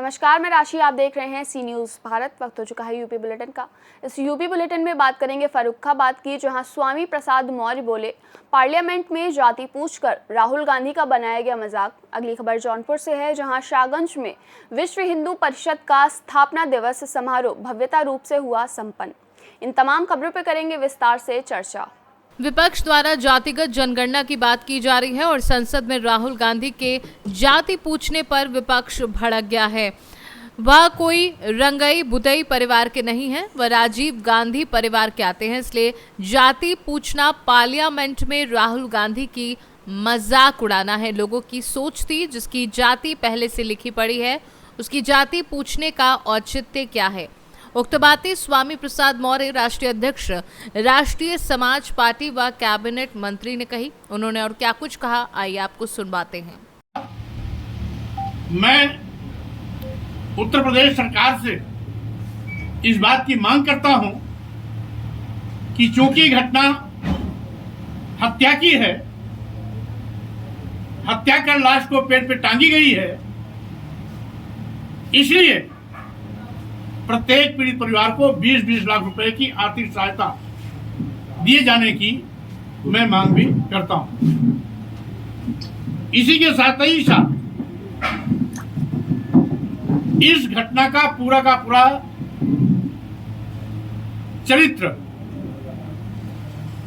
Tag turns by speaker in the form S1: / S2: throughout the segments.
S1: नमस्कार, मैं राशि। आप देख रहे हैं सी न्यूज़ भारत। वक्त हो चुका है यूपी बुलेटिन का। इस यूपी बुलेटिन में बात करेंगे फर्रुखाबाद की, जहां स्वामी प्रसाद मौर्य बोले, पार्लियामेंट में जाति पूछकर राहुल गांधी का बनाया गया मजाक। अगली खबर जौनपुर से है, जहां शाहगंज में विश्व हिंदू परिषद का स्थापना दिवस समारोह भव्यता रूप से हुआ संपन्न। इन तमाम खबरों पर करेंगे विस्तार से चर्चा।
S2: विपक्ष द्वारा जातिगत जनगणना की बात की जा रही है और संसद में राहुल गांधी के जाति पूछने पर विपक्ष भड़क गया है। वह कोई रंगई बुदई परिवार के नहीं हैं, वह राजीव गांधी परिवार के आते हैं, इसलिए जाति पूछना पार्लियामेंट में राहुल गांधी की मजाक उड़ाना है। लोगों की सोच थी, जिसकी जाति पहले से लिखी पड़ी है, उसकी जाति पूछने का औचित्य क्या है। उक्त बातें स्वामी प्रसाद मौर्य, राष्ट्रीय अध्यक्ष राष्ट्रीय समाज पार्टी व कैबिनेट मंत्री ने कही। उन्होंने और क्या कुछ कहा, आइए आपको सुनवाते हैं।
S3: मैं उत्तर प्रदेश सरकार से इस बात की मांग करता हूं कि चूंकि घटना हत्या की है, हत्या कर लाश को पेड़ पे टांगी गई है, इसलिए प्रत्येक पीड़ित परिवार को 20-20 लाख रुपए की आर्थिक सहायता दिए जाने की मैं मांग भी करता हूं। इसी के साथ ही इस घटना का पूरा चरित्र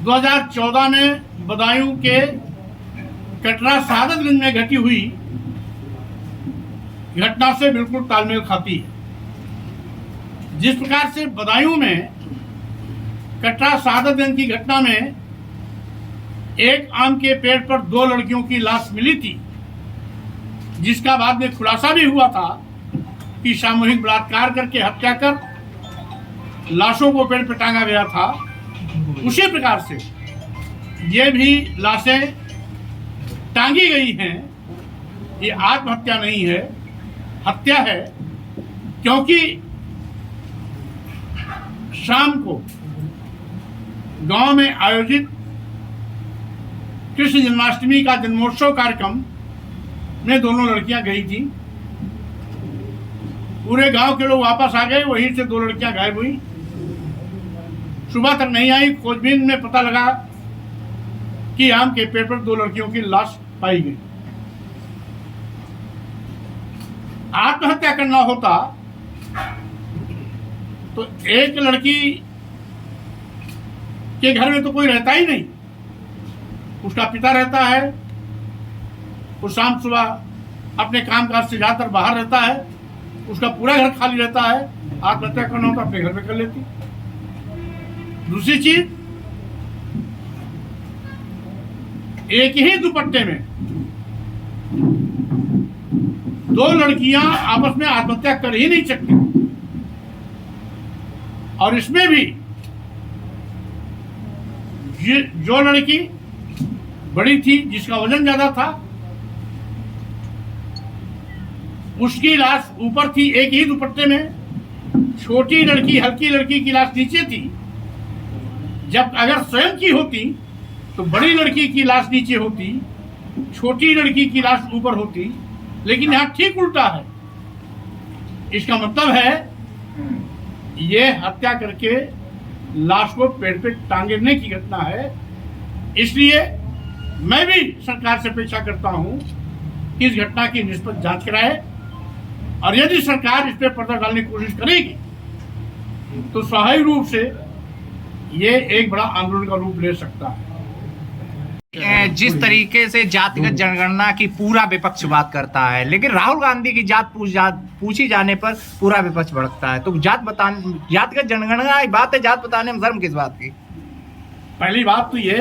S3: 2014 में बदायूं के कटरा सादतगंज में घटी हुई घटना से बिल्कुल तालमेल खाती है। जिस प्रकार से बदायूं में कटरा सादतगंज की घटना में एक आम के पेड़ पर 2 लड़कियों की लाश मिली थी, जिसका बाद में खुलासा भी हुआ था कि सामूहिक बलात्कार करके हत्या कर लाशों को पेड़ पर टांगा गया था, उसी प्रकार से ये भी लाशें टांगी गई हैं। ये आत्महत्या नहीं है, हत्या है, क्योंकि शाम को गांव में आयोजित कृष्ण जन्माष्टमी का जन्मोत्सव कार्यक्रम में दोनों लड़कियां गई थी। पूरे गांव के लोग वापस आ गए, वहीं से 2 लड़कियां गायब हुई, सुबह तक नहीं आई। खोजबीन में पता लगा कि आम के पेड़ पर 2 लड़कियों की लाश पाई गई। आत्महत्या करना होता तो एक लड़की के घर में तो कोई रहता ही नहीं, उसका पिता रहता है, वो शाम सुबह अपने कामकाज से ज्यादातर बाहर रहता है, उसका पूरा घर खाली रहता है। आत्महत्या करना होता अपने घर में कर लेती। दूसरी चीज, एक ही दुपट्टे में 2 लड़कियां आपस में आत्महत्या कर ही नहीं सकती। और इसमें भी जो लड़की बड़ी थी, जिसका वजन ज्यादा था, उसकी लाश ऊपर थी एक ही दुपट्टे में। छोटी लड़की, हल्की लड़की की लाश नीचे थी। जब अगर स्वयं की होती तो बड़ी लड़की की लाश नीचे होती, छोटी लड़की की लाश ऊपर होती, लेकिन यहां ठीक उल्टा है। इसका मतलब है ये हत्या करके लाश को पेड़ पे टांगने की घटना है। इसलिए मैं भी सरकार से अपेक्षा करता हूं कि इस घटना की निष्पक्ष जांच कराए, और यदि सरकार इस पे पर्दा डालने की कोशिश करेगी तो स्वाभाविक रूप से ये एक बड़ा आंदोलन का रूप ले सकता है।
S4: जिस तरीके से जातिगत जनगणना की पूरा विपक्ष बात करता है, लेकिन राहुल गांधी की जात पूछी जाने पर पूरा विपक्ष भड़कता है। तो जातिगत जनगणना की बात है, जात बताने में धर्म किस बात की?
S3: पहली बात तो ये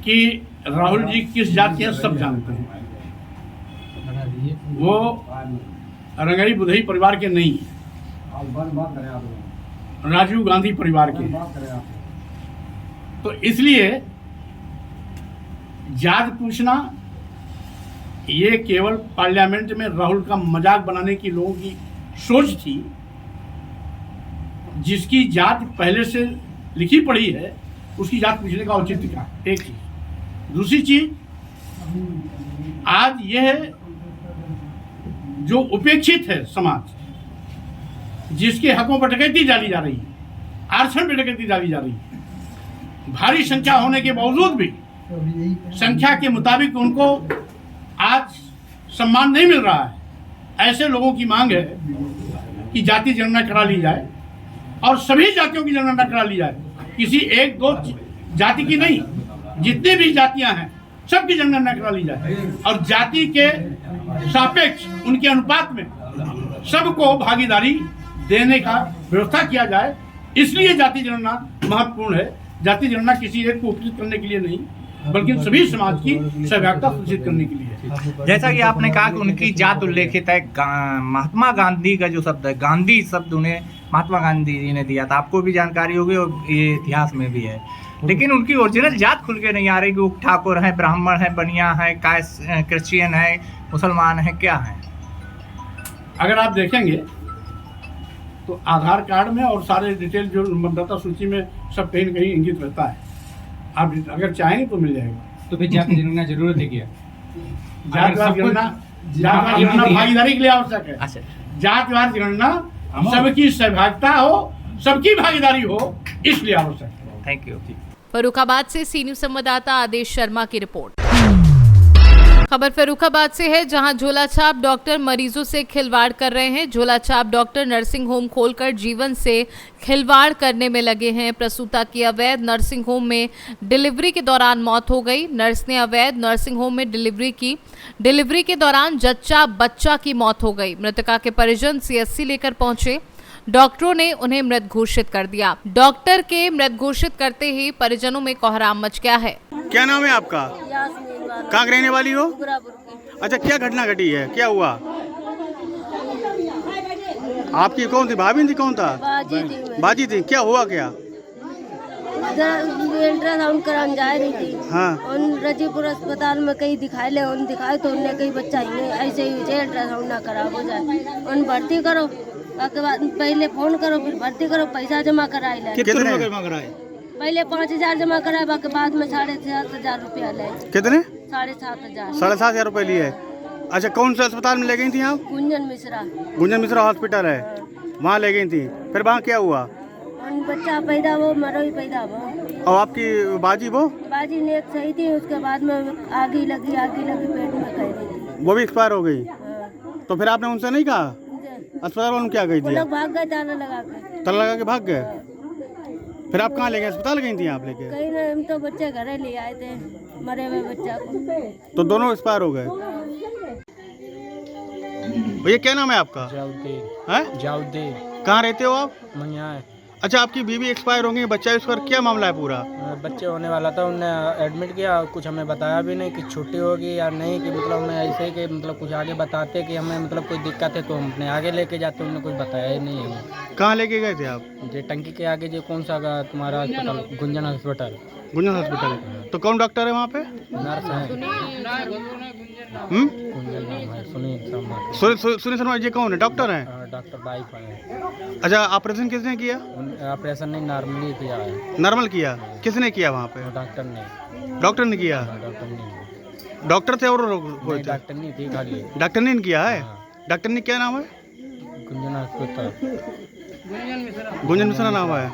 S3: कि राहुल जी किस जात के सब जानते हैं। वो रंगई बुधई परिवार के नहीं है, राजीव गांधी परिवार के। तो इसलिए जात पूछना ये केवल पार्लियामेंट में राहुल का मजाक बनाने की लोगों की सोच थी। जिसकी जात पहले से लिखी पड़ी है, उसकी जात पूछने का औचित्य क्या? एक चीज। दूसरी चीज, आज यह जो उपेक्षित है समाज, जिसके हकों पर डकैती डाली जा रही है, आरक्षण पर डकैती डाली जा रही है, भारी संख्या होने के बावजूद भी संख्या के मुताबिक उनको आज सम्मान नहीं मिल रहा है। ऐसे लोगों की मांग है कि जाति जनगणना करा ली जाए और सभी जातियों की जनगणना करा ली जाए, किसी एक दो जाति की नहीं, जितनी भी जातियां हैं सबकी जनगणना करा ली जाए और जाति के सापेक्ष उनके अनुपात में सबको भागीदारी देने का व्यवस्था किया जाए। इसलिए जाति जनगणना महत्वपूर्ण है। जाति जनगणना किसी एक को उपचित करने के लिए नहीं, बल्कि सभी समाज की सहभागिता सुनिश्चित करने के लिए है।
S4: जैसा कि आपने कहा कि उनकी जात उल्लेखित है, महात्मा गांधी का जो शब्द है, गांधी शब्द उन्हें महात्मा गांधी जी ने दिया था, आपको भी जानकारी होगी और ये इतिहास में भी है। लेकिन उनकी ओरिजिनल जात खुल के नहीं आ रही कि वो ठाकुर है, ब्राह्मण है, बनिया है, क्रिश्चियन है, मुसलमान है, क्या है।
S3: अगर आप देखेंगे तो आधार कार्ड में और सारे डिटेल जो मतदाता सूची में सब कहीं न कहीं इंगित रहता है। आप अगर चाहेंगे तो मिल जाएगा।
S5: तो फिर जाति जनगणना जरूरत है क्या?
S3: जातिवार जनगणना भागीदारी के लिए आवश्यक है।
S4: अच्छा,
S3: जातिवार जनगणना सबकी सहभागिता हो, सबकी भागीदारी हो, इसलिए आवश्यक है।
S4: Thank you.
S2: फर्रुखाबाद से सी न्यूज संवाददाता आदेश शर्मा की रिपोर्ट। खबर फर्रुखाबाद से है, जहां झोलाछाप डॉक्टर मरीजों से खिलवाड़ कर रहे हैं। झोलाछाप डॉक्टर नर्सिंग होम खोलकर जीवन से खिलवाड़ करने में लगे हैं। प्रसूता की अवैध नर्सिंग होम में डिलीवरी के दौरान मौत हो गई। नर्स ने अवैध नर्सिंग होम में डिलीवरी की। डिलीवरी के दौरान जच्चा बच्चा की मौत हो गई। मृतका के परिजन CSC लेकर पहुंचे। डॉक्टरों ने उन्हें मृत घोषित कर दिया। डॉक्टर के मृत घोषित करते ही परिजनों में कोहराम मच गया है।
S6: क्या नाम है आपका? कहाँ की रहने वाली हो? अच्छा, क्या घटना घटी है, क्या हुआ? आपकी कौन थी भाभी थी, कौन था? बाजी थी। क्या हुआ क्या?
S7: अल्ट्रासाउंड कराने जा रही थी।
S6: हाँ।
S7: उन रजीपुर अस्पताल में कहीं दिखाए ले, उन दिखाए तो उनने कहीं बच्चा ही नहीं, ऐसे ही मुझे अल्ट्रासाउंड ना करा हो जाए, उन भर्ती करो, उसके बाद पहले फोन करो, फिर भर्ती करो, पैसा जमा कराए ले।
S6: कितने जमा कराए?
S7: पहले 5,000 जमा कराए, बाकी बाद में 7,500 रुपया ले।
S6: कितने?
S7: 7,500।
S6: 7,500 रुपए लिए। अच्छा, कौन से अस्पताल में ले गई थी आप?
S7: गुंजन मिश्रा।
S6: गुंजन मिश्रा हॉस्पिटल है, वहाँ ले गई थी। फिर वहाँ क्या हुआ?
S7: उन बच्चा पैदा वो मरो ही पैदा वो।
S6: और आपकी बाजी
S7: बाजी ने एक सही थी, उसके बाद में आगी लगी पेट में कह रही थी,
S6: वो भी एक्सपायर हो गई।
S7: हाँ।
S6: तो फिर आपने उनसे नहीं कहा? अस्पताल वालों ने क्या कही
S7: वो
S6: दिया?
S7: लोग भाग गए ताला लगा के।
S6: ताला लगा के भाग गए। फिर आप कहाँ ले गए? अस्पताल गई थी आप लेके?
S7: कहीं ना, हम तो बच्चे घरे ले आए थे, मरे हुए बच्चा को।
S6: तो दोनों एक्सपायर हो गए। भैया क्या नाम है आपका?
S5: जाउद्दीन।
S6: कहाँ रहते हो आप?
S5: मैं यहाँ
S6: अच्छा, आपकी बीवी एक्सपायर हो गई, बच्चा इस पर क्या मामला है पूरा?
S5: बच्चे होने वाला था, उनने एडमिट किया, कुछ हमें बताया भी नहीं कि छुट्टी होगी या नहीं, कि मतलब मैं ऐसे ही कि मतलब कुछ आगे बताते कि हमें मतलब कोई दिक्कत है तो हम अपने आगे लेके जाते, उन्होंने कुछ बताया ही नहीं है।
S6: कहाँ लेके गए थे आप?
S5: जो टंकी के आगे जो कौन सा तुम्हारा अस्पताल, गुंजन हॉस्पिटल।
S6: गुंजन हॉस्पिटल। तो कौन डॉक्टर है वहाँ पे?
S5: नर्स है। गुंजन नाम है, सुनील शर्मा।
S6: सुनील शर्मा जी कौन है? डॉक्टर हैं?
S5: डॉक्टर वाइफ है।
S6: अच्छा, ऑपरेशन किसने किया?
S5: ऑपरेशन नहीं, नॉर्मली किया है।
S6: नॉर्मल किया? किसने किया वहाँ पे?
S5: डॉक्टर ने।
S6: डॉक्टर ने किया?
S5: डॉक्टर ने।
S6: डॉक्टर थे और कोई थे?
S5: डॉक्टर नहीं थी खाली।
S6: डॉक्टर ने किया है? डॉक्टर ने क्या नाम है?
S5: गुंजन हॉस्पिटल।
S6: गुंजन मिश्रा नाम है।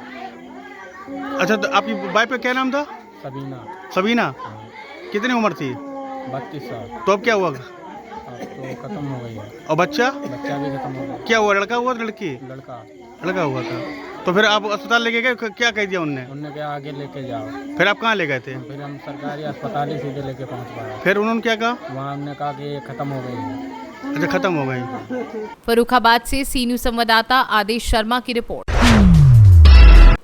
S6: अच्छा, तो आपकी वाइफ का क्या नाम था?
S5: सबीना।
S6: सबीना। कितनी उम्र थी?
S5: 32 साल।
S6: तो अब क्या हुआ?
S5: अब तो खत्म हो गई है।
S6: और बच्चा?
S5: बच्चा भी खत्म हो गया।
S6: क्या हुआ? लड़का हुआ लड़की?
S5: लड़का।
S6: लड़का हुआ था। तो फिर आप अस्पताल लेके गए, क्या कह दिया उनने?
S5: उनने क्या आगे लेके जाओ।
S6: फिर आप कहाँ ले गए थे?
S5: फिर हम सरकारी अस्पताल ही सीधे लेके पहुंच पाए।
S6: फिर उन्होंने क्या कहा?
S5: वहाँ हमने कहा कि ये खत्म हो गई है।
S6: अच्छा, खत्म हो गई।
S2: फर्रुखाबाद से सी न्यूज संवाददाता आदेश शर्मा की रिपोर्ट।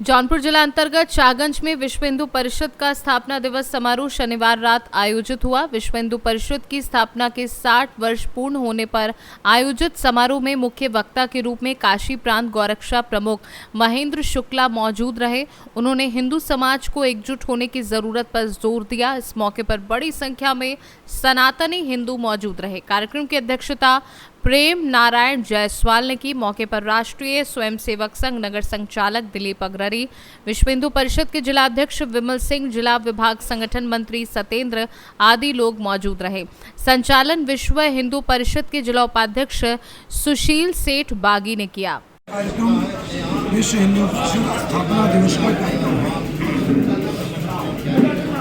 S2: जौनपुर जिला अंतर्गत शाहगंज में विश्व हिंदू परिषद का स्थापना दिवस समारोह शनिवार रात आयोजित हुआ। विश्व हिंदू परिषद की स्थापना के 60 वर्ष पूर्ण होने पर आयोजित समारोह में मुख्य वक्ता के रूप में काशी प्रांत गौरक्षा प्रमुख महेंद्र शुक्ला मौजूद रहे। उन्होंने हिंदू समाज को एकजुट होने की जरूरत पर जोर दिया। इस मौके पर बड़ी संख्या में सनातनी हिंदू मौजूद रहे। कार्यक्रम की अध्यक्षता प्रेम नारायण जायसवाल ने की। मौके पर राष्ट्रीय स्वयंसेवक संघ नगर संचालक दिलीप अग्ररी, विश्व हिंदू परिषद के जिलाध्यक्ष विमल सिंह, जिला विभाग संगठन मंत्री सतेंद्र आदि लोग मौजूद रहे। संचालन विश्व हिंदू परिषद के जिला उपाध्यक्ष सुशील सेठ बागी ने किया।
S8: कार्यक्रम विश्व हिंदू परिषद स्थापना दिवस का कार्यक्रम है।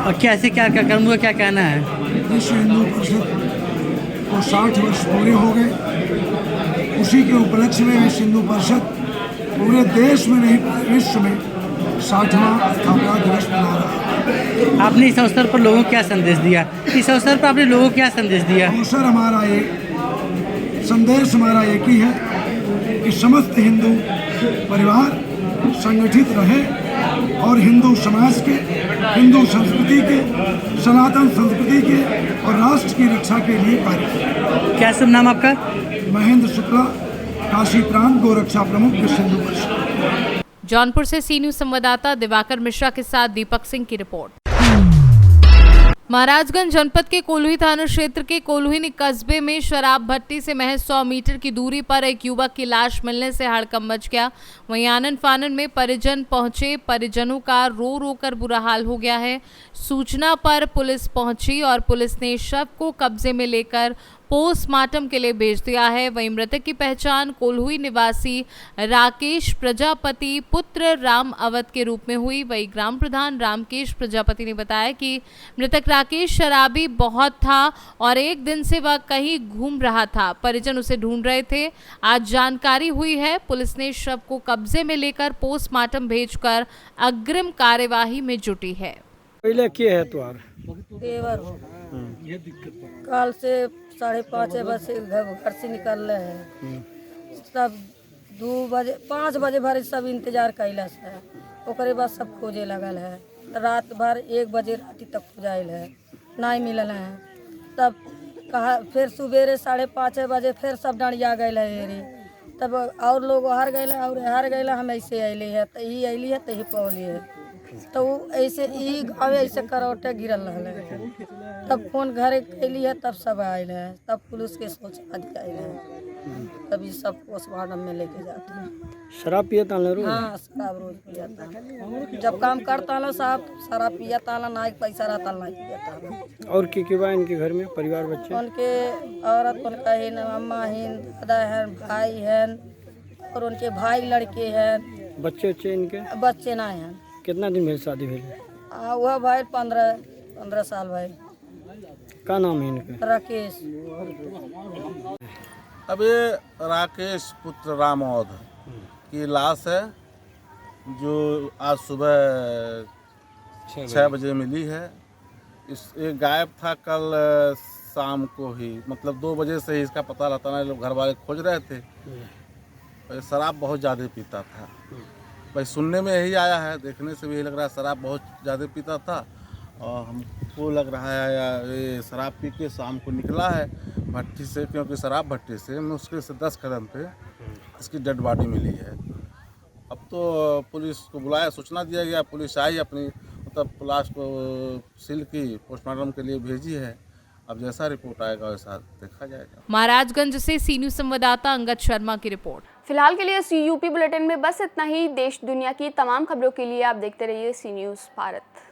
S5: और कैसे क्या कार्यक्रम हुआ, क्या कहना है?
S8: विश्व हिंदू परिषद को 60 वर्ष पूरे हो गए। उसी के उपलक्ष्य में विश्व हिंदू परिषद पूरे देश में नहीं विश्व में 60वां स्थापना दिवस मना रहा है।
S5: आपने इस अवसर पर लोगों को क्या संदेश दिया? इस अवसर पर आपने लोगों को क्या संदेश दिया?
S8: अवसर हमारा ये संदेश हमारा एक ही है कि समस्त हिंदू परिवार संगठित रहे और हिंदू समाज के, हिंदू संस्कृति के, सनातन संस्कृति के और राष्ट्र की रक्षा के लिए कार्य करें।
S5: क्या शुभ नाम आपका?
S8: महेंद्र शुक्ला, काशी प्रांत गोरक्षा प्रमुख विश्व हिंदू परिषद।
S2: जौनपुर से सी न्यूज संवाददाता दिवाकर मिश्रा के साथ दीपक सिंह की रिपोर्ट। महाराजगंज जनपद के कोल्हुई थाना क्षेत्र के कोल्हुई कस्बे में शराब भट्टी से महज 100 मीटर की दूरी पर एक युवक की लाश मिलने से हड़कंप मच गया। वहीं आनन फानन में परिजन पहुंचे, परिजनों का रो रो कर बुरा हाल हो गया है। सूचना पर पुलिस पहुंची और पुलिस ने शव को कब्जे में लेकर पोस्टमार्टम के लिए भेज दिया है। वहीं मृतक की पहचान कोल्हुई निवासी राकेश प्रजापति पुत्र राम अवध के रूप में हुई। वहीं ग्राम प्रधान रामकेश प्रजापति ने बताया कि मृतक राकेश शराबी बहुत था और एक दिन से वह कहीं घूम रहा था। परिजन उसे ढूंढ रहे थे। आज जानकारी हुई है, पुलिस ने शव को कब्जे में लेकर पोस्टमार्टम भेजकर अग्रिम कार्यवाही में जुटी है।
S5: पहले क्या है तुम्हार?
S7: देवर हो कल से 5:30 बजे घर से निकल रहे हैं। सब 2 बजे 5 बजे भर सब इंतजार कैलस है। ओकरे बाद सब खोजे लगल है। रात भर 1 बजे रात तक खोजाइल है, नहीं मिलल है। तब कहा फिर सवेरे 5:30 बजे फिर सब डरिया गए है। तब और लोग हार गए और हार गए, हम ऐसे अली है तही अली है तही पौली है। तो ऐसे ही गाँव ऐसे करौटे गिरल रहा है। तब फोन घर कैली है, तब सब आयल है। तब पुलिस के सोच आयल है। तभी सब पोस्टमार्टम में लेके जाते हैं।
S5: शराब पियता है?
S7: हाँ, शराब रोज पियाता है। जब काम करता है साहब शराब पियाता है, ना पैसा रहता नहीं पियाता है।
S5: और की बा इनके घर में परिवार बच्चे?
S7: उनके औरत उनका है, अम्मा है, दादा है, भाई है और उनके भाई लड़के हैं।
S5: बच्चे इनके?
S7: बच्चे ना हैं।
S5: कितना दिन में शादी हुई?
S7: वह भाई 15 साल भाई।
S5: क्या नाम है इनका?
S7: राकेश।
S9: अब ये राकेश पुत्र राम अवध की लाश है, जो आज सुबह 6 बजे मिली है। ये गायब था कल शाम को ही, मतलब 2 बजे से ही इसका पता रहता ना, लोग घर वाले खोज रहे थे। शराब बहुत ज़्यादा पीता था, भाई सुनने में यही आया है, देखने से भी यही लग रहा है शराब बहुत ज़्यादा पीता था। और हमको लग रहा है ये शराब पी के शाम को निकला है भट्टी से, क्योंकि शराब भट्टी से मुश्किल से 10 कदम पे इसकी डेड बॉडी मिली है। अब तो पुलिस को बुलाया, सूचना दिया गया, पुलिस आई, अपनी मतलब लाश को सील की पोस्टमार्टम के लिए भेजी है। अब जैसा रिपोर्ट आएगा वैसा देखा जाएगा।
S2: महाराजगंज से सी न्यूज संवाददाता अंगद शर्मा की रिपोर्ट।
S1: फिलहाल के लिए इस यूपी बुलेटिन में बस इतना ही। देश दुनिया की तमाम खबरों के लिए आप देखते रहिए सी न्यूज़ भारत।